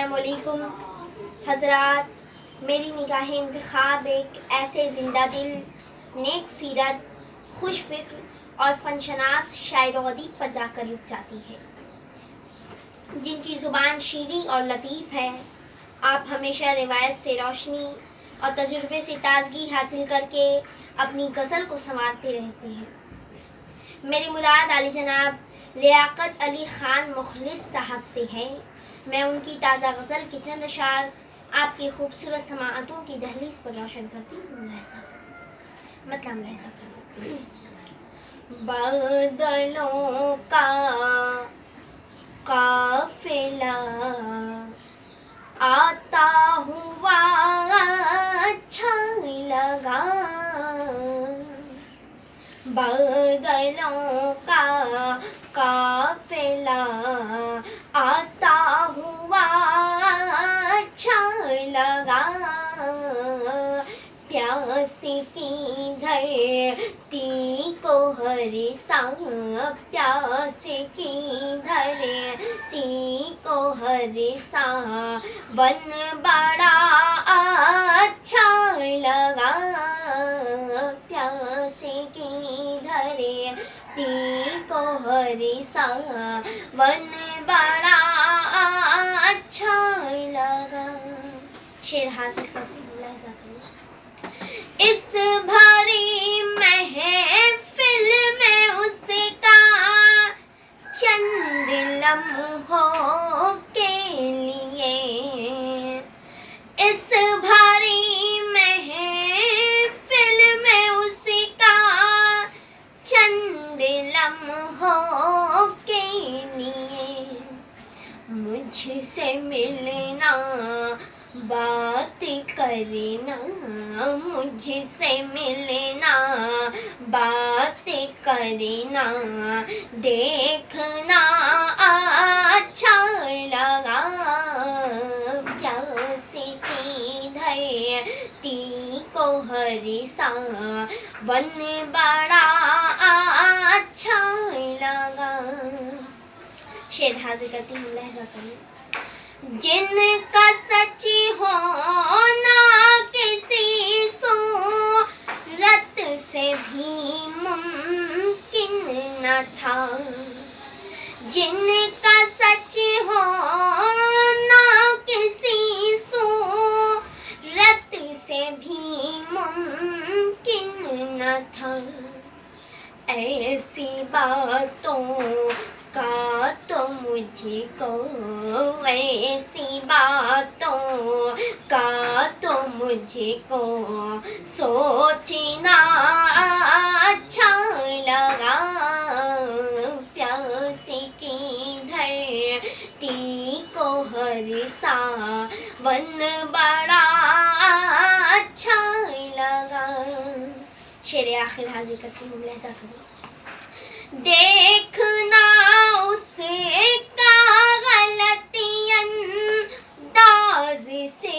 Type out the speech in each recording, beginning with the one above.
अस्सलामुअलैकुम हज़रात, मेरी निगाह इंतखाब एक ऐसे ज़िंदा दिल, नेक सीरत, खुश फ़िक्र और फ़नशनास शायर व अदीब पर जाकर रुक जाती है, जिनकी ज़ुबान शीरीं और लतीफ़ है। आप हमेशा रिवायत से रोशनी और तजुर्बे से ताज़गी हासिल करके अपनी गज़ल को संवारते रहते हैं। मेरी मुराद आली जनाब लियाकत अली ख़ान मुखलिस साहब से है। मैं उनकी ताज़ा गज़ल के चंद अशार आपकी खूबसूरत समाअतों की दहलीज़ पर रोशन करती हूँ। मतलब लहज़ा करूँ। बादलों का काफ़िला आता हुआ अच्छा लगा, बादलों का काफ़िला आता हुआ अच्छा लगा, प्यास की धरती को हरी सा, प्यास की धरती को हरी सा वन बड़ा अच्छा लगा, प्यास की धरती को हरी सा वन बड़ा अच्छा लगा। शेर हासिल करती हूँ, लहज़ा करूँ। इस भारी महफिल में उसका चंद लम्हों के लिए, इस भारी महफिल में उसका चंद लम्हों के लिए मुझसे मिलना बात करना, मुझसे मिलना बात करना देखना अच्छा लगा, प्यास की धरती को हरी सा वन बड़ा अच्छा लगा। शेर हाजिर करती हूँ, लहज़ा करूँ। जिनका सच होना किसी सूरत से भी मुमकिन न था, जिनका सच होना किसी सूरत से भी मुमकिन न था, ऐसी बातों का तो मुझको, ऐसी बातों का तो मुझको सोचना अच्छा लगा, प्यास की धरती को हरी सा वन बड़ा अच्छा लगा। शेर आखिर हाजिर करती हूँ, लहज़ा करूँ। देखना उसका गलती अंदाज से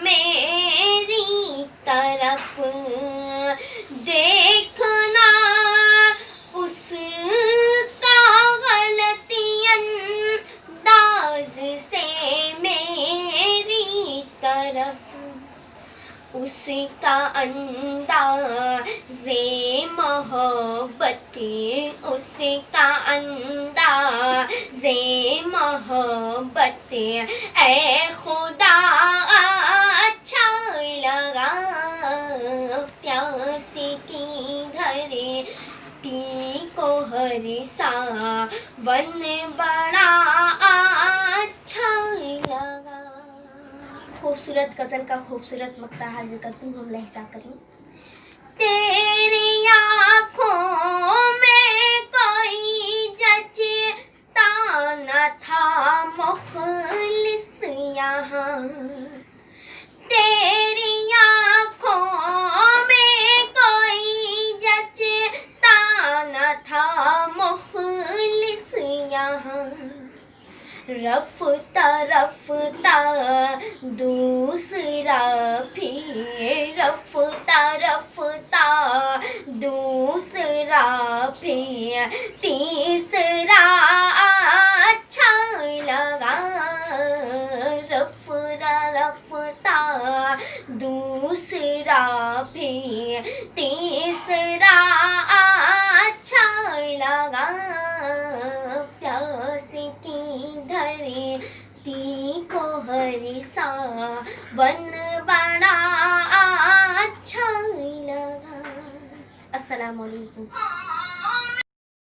मेरी तरफ, देखना उसका गलती अंदाज से मेरी तरफ, उसका अंदाज़े मोहब्बत, उसका अंदाज़े मोहब्बत ऐ खुदा अच्छा लगा, प्यास की धरती को हरी सा वन बड़ा अच्छा लगा। खूबसूरत गज़ल का खूबसूरत मक्ता हाजिर करती हूँ, हम लहज़ा करें। तेरी आँखों में कोई जचता न था मुखलिस यहाँ, तेरी आँखों में कोई जचता न था मुखलिस यहाँ, रफ्ता रफ्ता दूसरा भी, रफ्ता रफ्ता दूसरा भी तीसरा अच्छा लगा, رفتہ دوسرا پھر تیسرا اچھا لگا پیاس کی دھرتی کو ہر ساون بڑا اچھا لگا۔ السلام علیکم۔